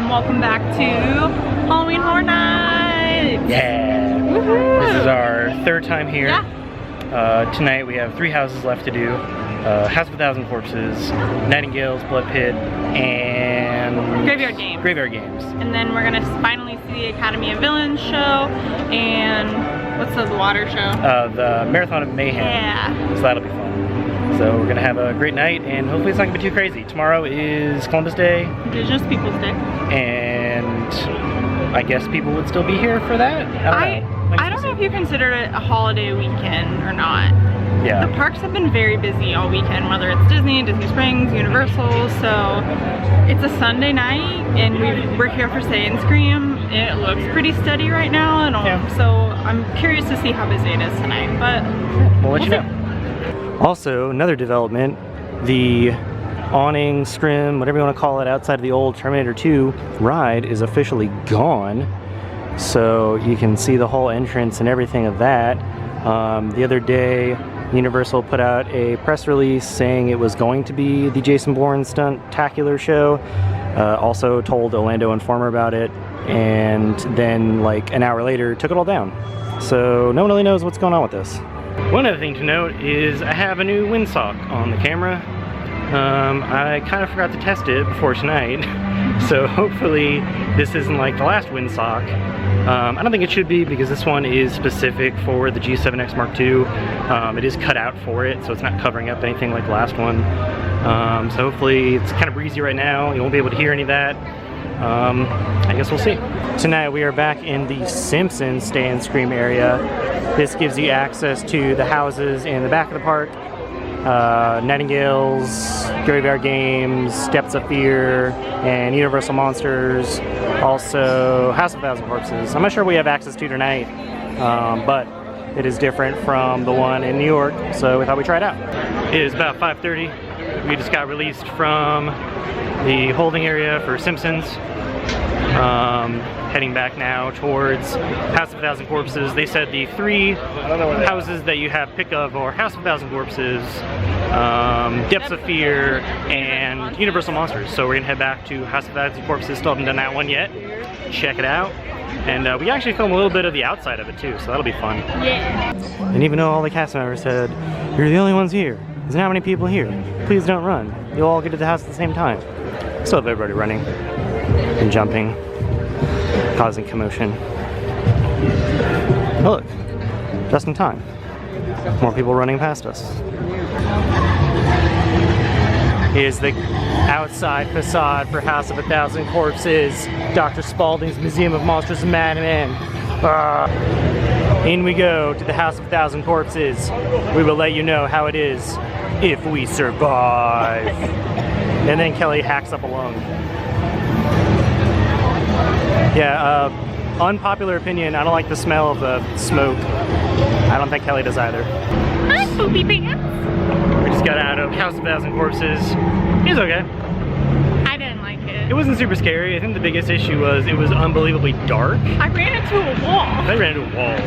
welcome back to Halloween Horror Nights! Yeah! This is our third time here. Yeah. Tonight we have 3 houses left to do. House of a Thousand Corpses, Nightingales, Blood Pit, and... Graveyard Games. And then we're gonna finally see the Academy of Villains show, and what's the water show? The Marathon of Mayhem. Yeah. So that'll be fun. So we're gonna have a great night, and hopefully it's not gonna be too crazy. Tomorrow is Columbus Day. Indigenous Peoples Day. And I guess people would still be here for that? I don't know if you consider it a holiday weekend or not. Yeah. The parks have been very busy all weekend, whether it's Disney, Disney Springs, Universal, so it's a Sunday night, and we're here for Say and Scream. It looks pretty steady right now, and so I'm curious to see how busy it is tonight, but we'll let you know. Also, another development, the awning, scrim, whatever you want to call it, outside of the old Terminator 2 ride is officially gone. So you can see the whole entrance and everything of that. The other day, Universal put out a press release saying it was going to be the Jason Bourne Stunt-tacular show. Also told Orlando Informer about it, and then like an hour later took it all down. So no one really knows what's going on with this. One other thing to note is I have a new windsock on the camera. I kind of forgot to test it before tonight, so hopefully this isn't like the last windsock. I don't think it should be, because this one is specific for the G7X Mark II. It is cut out for it, so it's not covering up anything like the last one. So hopefully it's kind of breezy right now. You won't be able to hear any of that. I guess we'll see. Tonight we are back in the Simpson Stay and Scream area. This gives you access to the houses in the back of the park. Nightingales, Graveyard Games, Depths of Fear, and Universal Monsters. Also, House of a Thousand Corpses. I'm not sure we have access to tonight, but it is different from the one in New York, so we thought we'd try it out. It is about 5:30. We just got released from the holding area for Simpsons. Heading back now towards House of a Thousand Corpses. They said the 3 houses that you have pick of are House of a Thousand Corpses, Depths of Fear, and Universal Monsters. So we're gonna head back to House of a Thousand Corpses. Still haven't done that one yet. Check it out. And we actually filmed a little bit of the outside of it too, so that'll be fun. Yeah. And even though all the cast members said, "You're the only ones here. There's not many people here. Please don't run. You'll all get to the house at the same time." Still have everybody running and jumping, causing commotion. Oh look, just in time. More people running past us. Here's the outside facade for House of a Thousand Corpses, Dr. Spaulding's Museum of Monsters and Madmen. In we go to the House of a Thousand Corpses. We will let you know how it is if we survive. And then Kelly hacks up alone. Yeah, unpopular opinion, I don't like the smell of the smoke. I don't think Kelly does either. Hi, poopy pants. We just got out of House of a Thousand Corpses. It was okay. I didn't like it. It wasn't super scary. I think the biggest issue was it was unbelievably dark. I ran into a wall. I ran into a wall.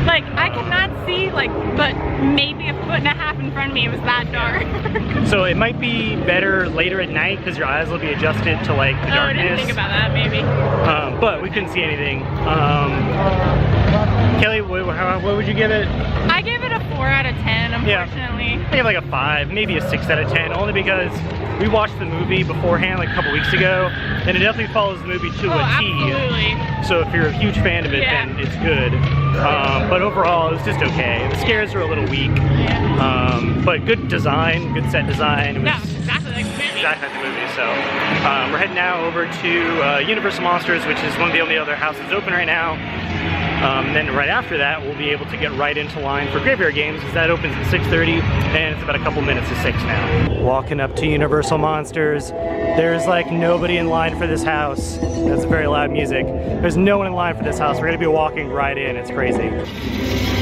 Like, I could not see, like, but maybe a 1.5 feet in front of me. It was that dark. So it might be better later at night because your eyes will be adjusted to like the darkness. I didn't think about that, maybe. But we couldn't see anything. Kelly, what would you give it? I gave it a 4 out of 10, unfortunately. Yeah. I give it like a 5, maybe a 6 out of 10, only because we watched the movie beforehand like a couple weeks ago, and it definitely follows the movie to a T. Absolutely. So if you're a huge fan of it, then it's good. But overall, it was just okay. The scares were a little weak, but good design, good set design. It was exactly like the movie. Exactly like the movie. So we're heading now over to Universal Monsters, which is one of the only other houses open right now. And then right after that, we'll be able to get right into line for Graveyard Games, because that opens at 6:30, and it's about a couple minutes to 6 now. Walking up to Universal Monsters, there's like nobody in line for this house. That's very loud music. There's no one in line for this house. We're gonna be walking right in. It's crazy.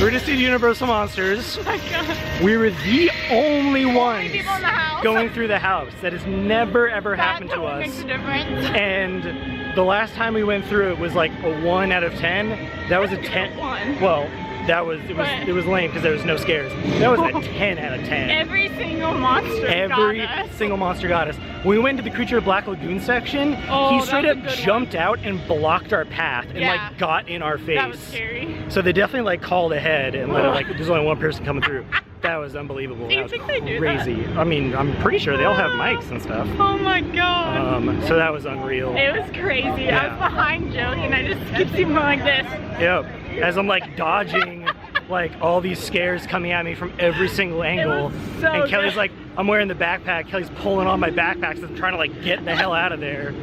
We're just at Universal Monsters. Oh my God. We were the only ones people in the house. going through the house. That has never ever happened to us. Makes a difference. And the last time we went through it was like a 1 out of 10. That was a 10. One. Well, it was lame because there was no scares. That was a 10 out of 10. Every single monster got us. Single monster got us. When we went to the Creature of Black Lagoon section, Oh, he straight that up was a good jumped out and blocked our path and Yeah. like got in our face. That was scary. So they definitely like called ahead and let it, like there's only one person coming through. That was unbelievable. Do you That was think they do crazy. I mean, I'm pretty sure they all have mics and stuff. Oh my god. So that was unreal. It was crazy. I was behind Joey and I just kept seeing going like this. Yep. As I'm like dodging like all these scares coming at me from every single angle. was so and Kelly's good. like, I'm wearing the backpack. Kelly's pulling on my backpack so I'm trying to like get the hell out of there.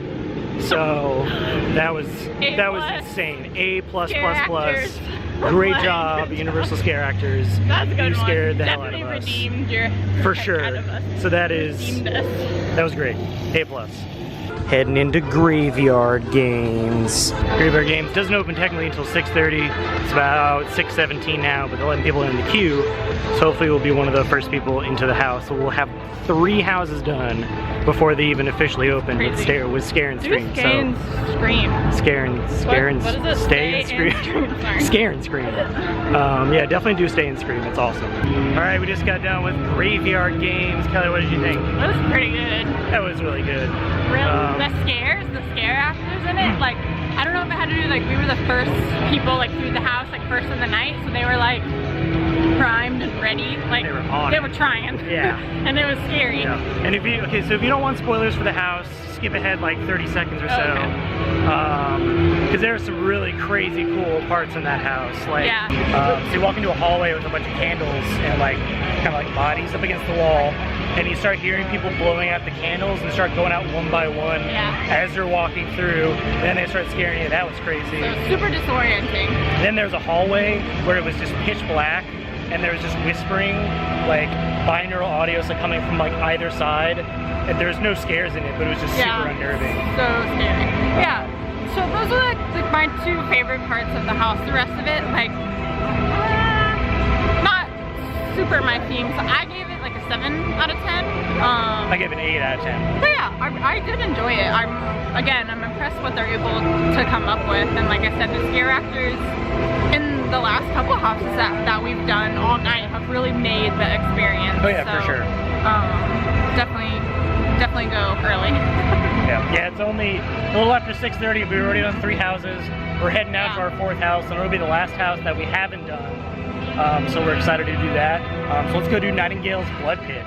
So that was insane. A plus Scare plus plus. actors. Great What? job, Universal Scare Actors. That's a good You one. scared the hell out Definitely of us. redeemed your For heck sure. out of us. So that Redeemed us. that was great. A plus. Heading into Graveyard Games. Graveyard Games doesn't open technically until 6:30. It's about 6:17 now, but they're letting people in the queue. So hopefully we'll be one of the first people into the house. So we'll have 3 houses done before they even officially open with Crazy. Scare and Do Scream. scare and scream. Scare and What is it? Stay and Scream. Sorry. Scare and Scream. Yeah, definitely do Stay and Scream. It's awesome. All right, we just got done with Graveyard Games. Kelly, what did you think? It was pretty good. That was really good. Really, the scare actors in it, like, I don't know if it had to do, like, we were the first people, like, through the house, like, first in the night, so they were, like, primed and ready, like, They were on they it. were trying. Yeah. And it was scary. Yeah. And if you you don't want spoilers for the house, skip ahead like 30 seconds or so. Okay. Because there are some really crazy cool parts in that house. Like, Yeah. so you walk into a hallway with a bunch of candles and like kind of like bodies up against the wall, and you start hearing people blowing out the candles and start going out one by one as they're walking through. And then they start scaring you. That was crazy. So super disorienting. Then there's a hallway where it was just pitch black and there was just whispering, like binaural audio, so coming from like either side. And there was no scares in it, but it was just super unnerving. So scary. Yeah. So those are like my 2 favorite parts of the house. The rest of it, like, not super my theme. So I gave it like a 7 out of 10. I gave it an 8 out of 10. But yeah, I did enjoy it. I'm impressed what they're able to come up with. And like I said, the scare actors in the last couple of houses that we've done all night have really made the experience. Oh yeah, so, for sure. Definitely go early. Yeah, it's only a little after 6:30. We've already done 3 houses. We're heading out to our 4th house, and it'll be the last house that we haven't done. So we're excited to do that. So let's go do Nightingales Blood Pit.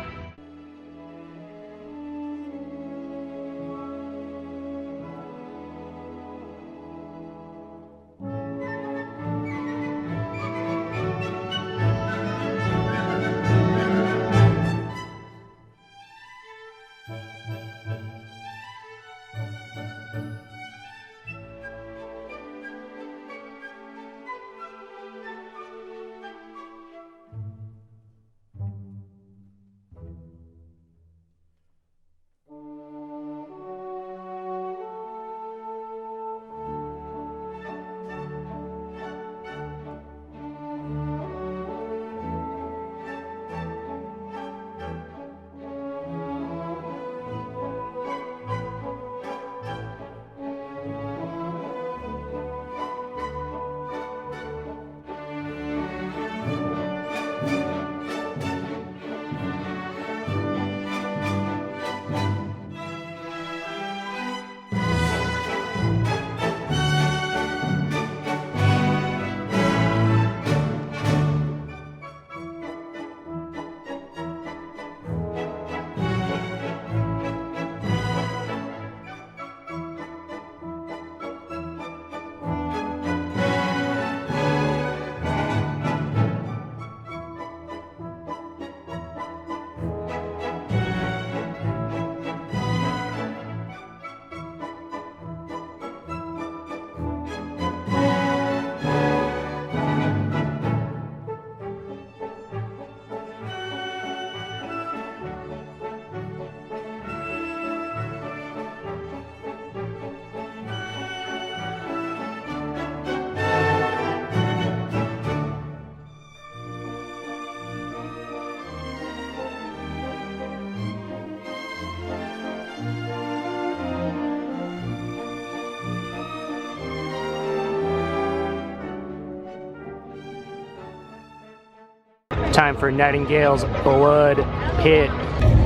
Time for Nightingale's Blood Pit.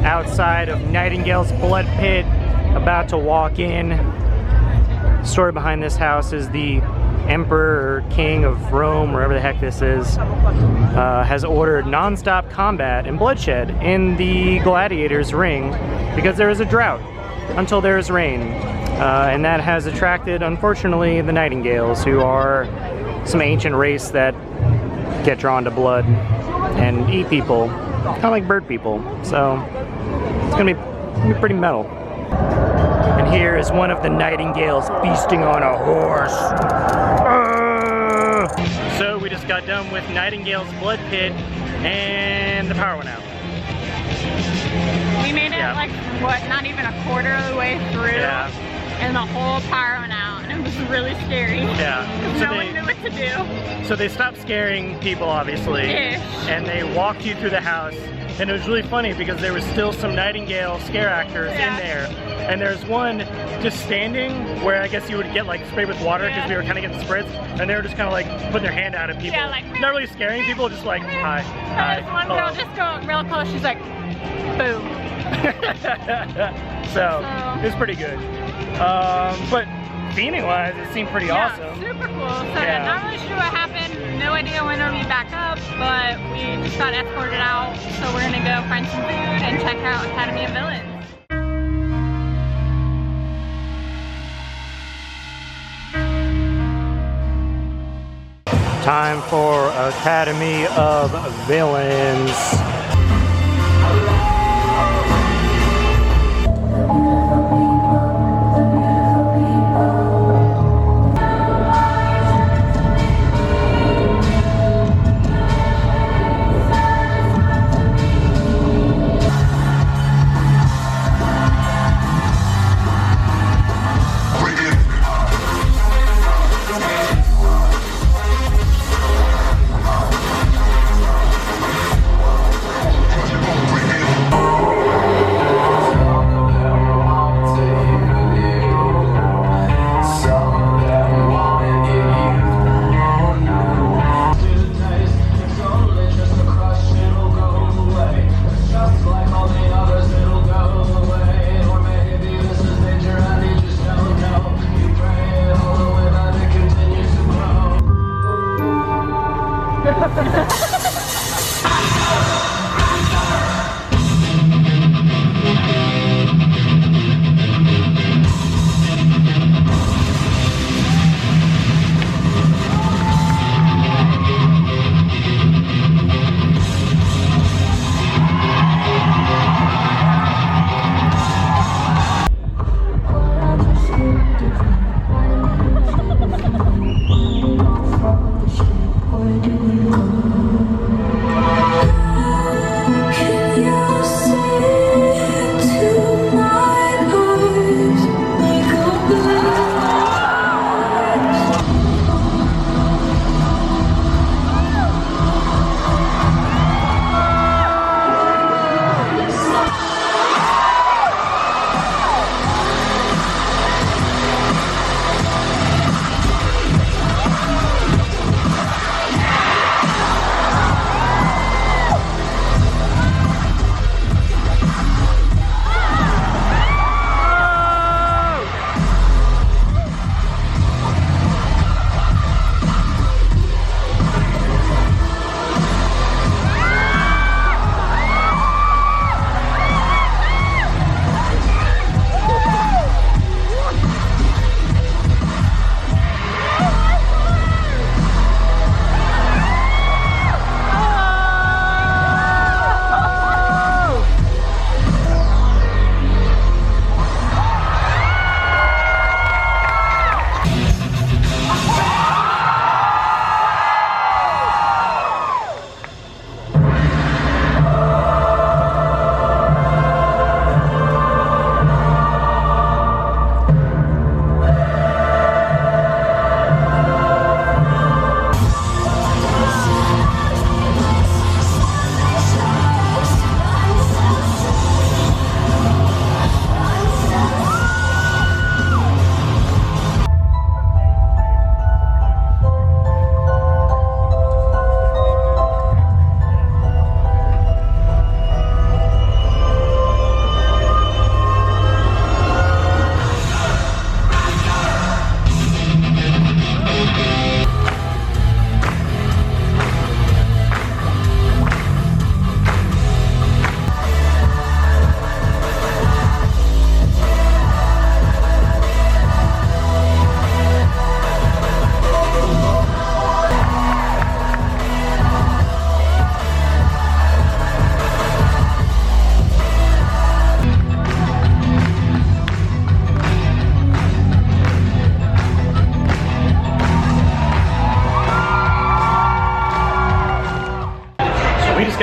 Outside of Nightingale's Blood Pit, about to walk in. The story behind this house is the Emperor or King of Rome, wherever the heck this is, has ordered non-stop combat and bloodshed in the gladiators' ring because there is a drought until there is rain. And that has attracted, unfortunately, the Nightingales, who are some ancient race that get drawn to blood and eat people, kind of like bird people. So it's gonna be pretty metal. And here is one of the Nightingales feasting on a horse. So we just got done with Nightingale's Blood Pit and the power went out. We made it like, what, not even a quarter of the way through. Yeah. And the whole power went out, and it was really scary. Yeah. So no one knew what to do. So they stopped scaring people, obviously. Ish. And they walked you through the house. And it was really funny because there was still some Nightingale scare actors in there. And there's one just standing where I guess you would get like sprayed with water because we were kind of getting spritz. And they were just kind of like putting their hand out at people. Yeah, like, not really scaring people, just like, hi. Hi. There's one girl just going real close, she's like, boom. So it was pretty good. But theming-wise, it seemed pretty awesome. Super cool. So not really sure what happened. No idea when it'll be back up, but we just got escorted out. So we're gonna go find some food and check out Academy of Villains. Time for Academy of Villains.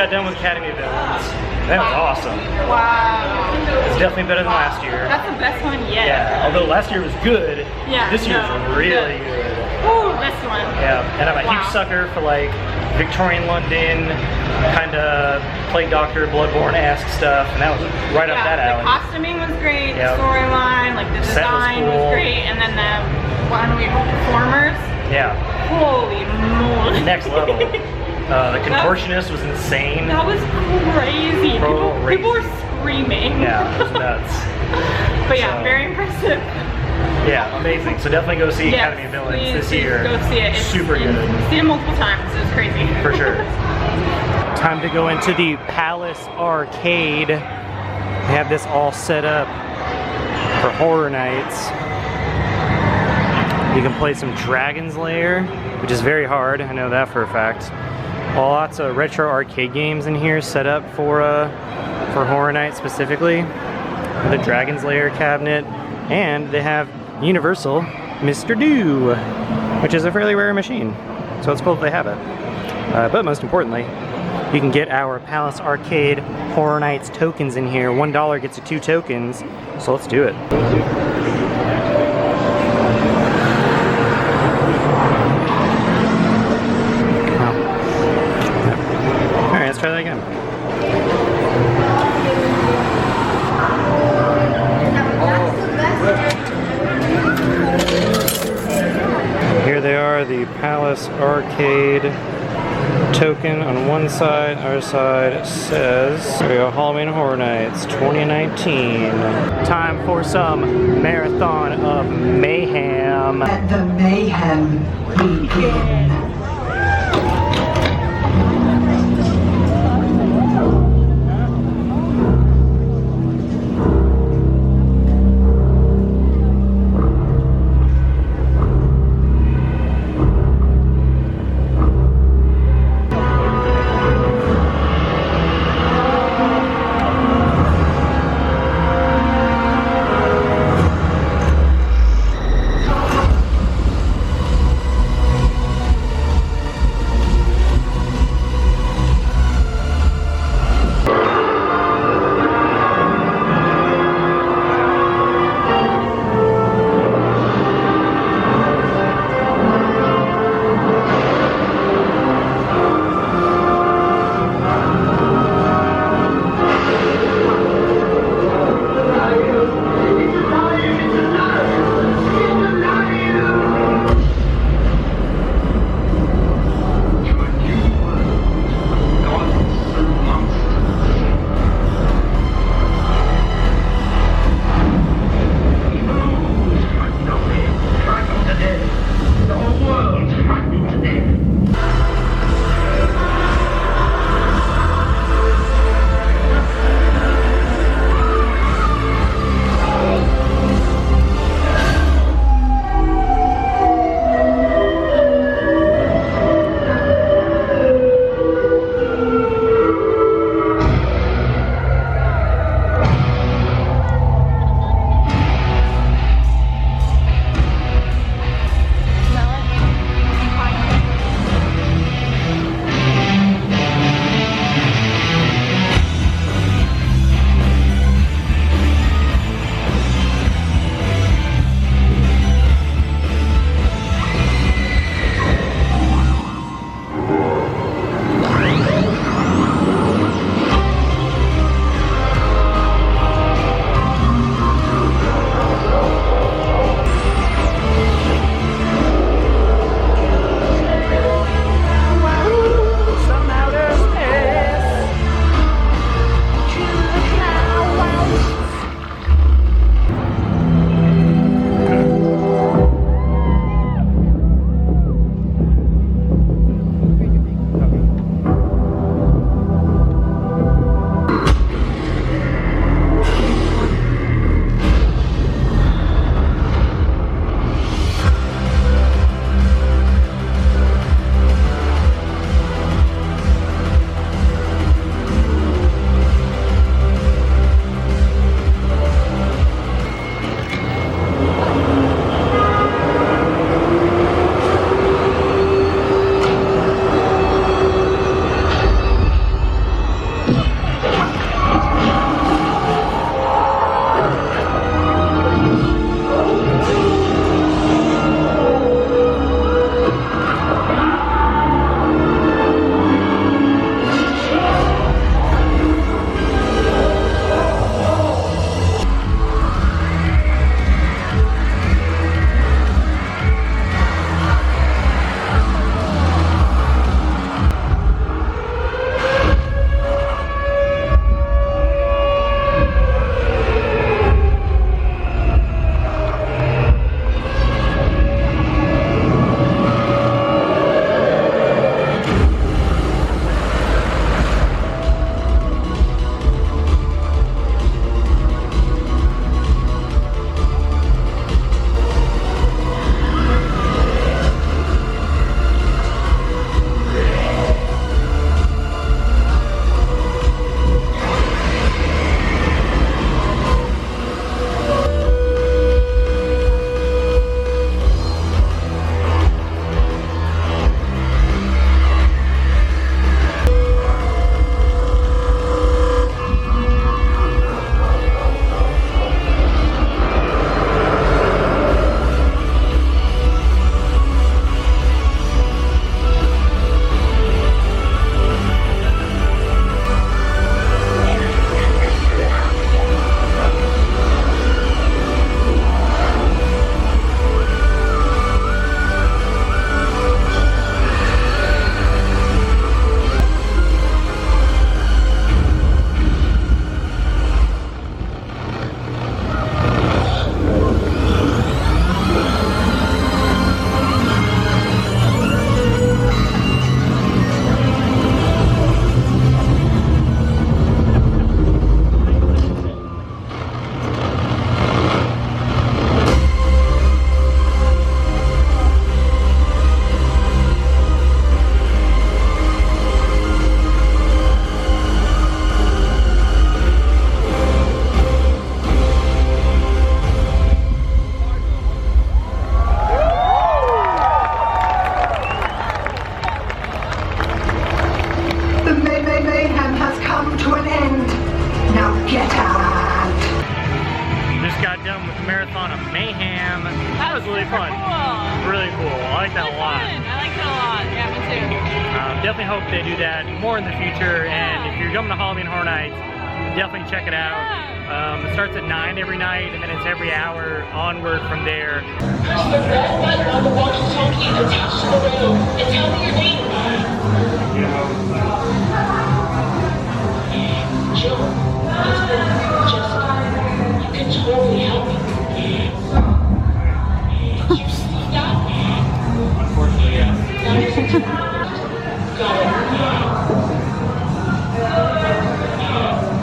got done with Academy of Villains. That was awesome. Wow. It's definitely better than last year. That's the best one yet. Yeah, although last year was good, Yeah, this year's really good. Ooh, this one. Yeah, and I'm a huge sucker for like Victorian London, kind of Plague Doctor, Bloodborne-esque stuff, and that was right up that alley. The costuming was great, the storyline, like the design was great, and then the performers. Yeah. Holy moly. Next level. The contortionist was insane. That was crazy. People were screaming. Yeah, it was nuts. But yeah, very impressive. Yeah, amazing. So definitely go see Academy of Villains this year. Go see it. It's super good. See it multiple times. It was crazy. For sure. Time to go into the Palace Arcade. They have this all set up for horror nights. You can play some Dragon's Lair, which is very hard. I know that for a fact. Lots of retro arcade games in here set up for horror night specifically. With a Dragon's Lair cabinet, and they have Universal Mr. Do, which is a fairly rare machine. So it's cool that they have it. But most importantly, you can get our Palace Arcade Horror Nights tokens in here. $1 gets you 2 tokens. So let's do it. Alright, let's try that again. Here they are, the Palace Arcade token on one side. Our side says, here we go, Halloween Horror Nights 2019. Time for some Marathon of Mayhem. Let the mayhem begin. Marathon of Mayhem. That was really fun. Cool. Really cool. I like that a lot. I liked it a lot. Yeah, me too. Definitely hope they do that more in the future. And if you're coming to Halloween Horror Nights, definitely check it out. It starts at 9 every night, and then it's every hour onward from there. Press the red button on the walkie-talkie attached to the rail and tell me your name. Jill, it's been Jessica. You can totally help me. Did you see that? Unfortunately, yeah. Got it.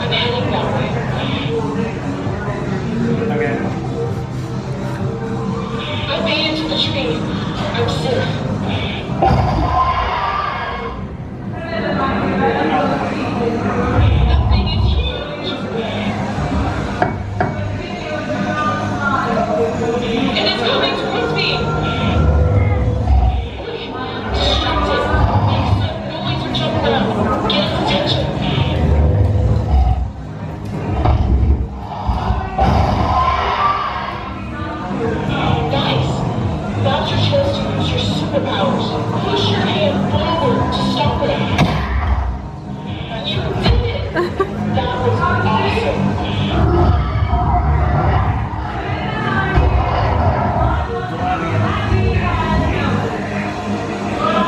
I'm heading that way. Okay. I made it to the tree. I'm safe. That thing is huge. And it's coming towards me. Distracted. Makes some noise or jump around. Get its attention. Nice. Now's your chance to use your superpowers. Push your hand forward to stop it. You did it! That was awesome.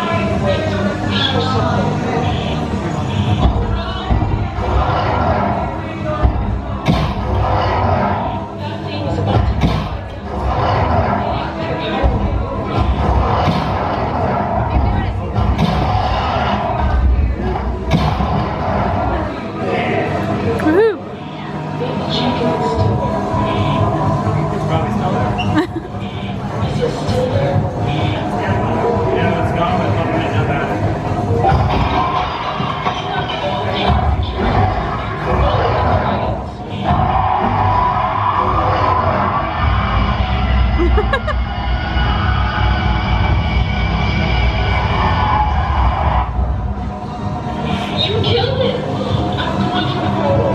Wait, here's something. That thing is about to die. Woohoo! Check it, it's still there. It's probably still there. Is it still there? Yeah, it's gone, but probably not bad. You killed it! I'm going for the portal.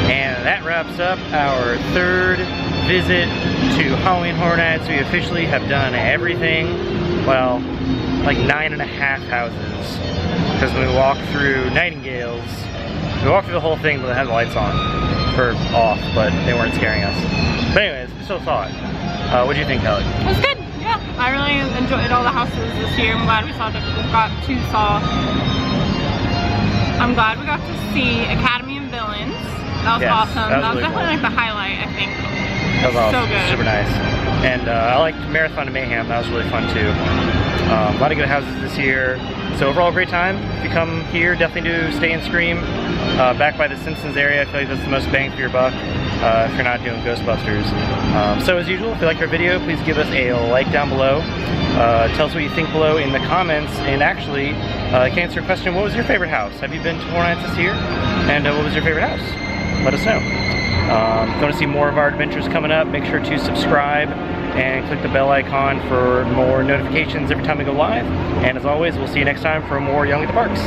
And that wraps up our third visit to Halloween Horror Nights. We officially have done everything, well, like 9.5 houses. Because when we walked through Nightingales, we walked through the whole thing but it had the lights on, or off, but they weren't scaring us. But anyways, we still saw it. What do you think, Kelly? It was good. Yeah, I really enjoyed all the houses this year. I'm glad we got to see Academy of Villains. That was Yes, awesome. that was That was really definitely cool. like the highlight, I think. That was awesome. So good. Super nice. And I liked Marathon of Mayhem. That was really fun too. A lot of good houses this year. So overall, great time. If you come here, definitely do stay and Scream. Back by the Simpsons area, I feel like that's the most bang for your buck if you're not doing Ghostbusters. So as usual, if you liked our video, please give us a like down below. Tell us what you think below in the comments. And actually, I can answer a question. What was your favorite house? Have you been to Horror Nights this year? And what was your favorite house? Let us know. If you want to see more of our adventures coming up, make sure to subscribe and click the bell icon for more notifications every time we go live. And as always, we'll see you next time for more Young at the Parks.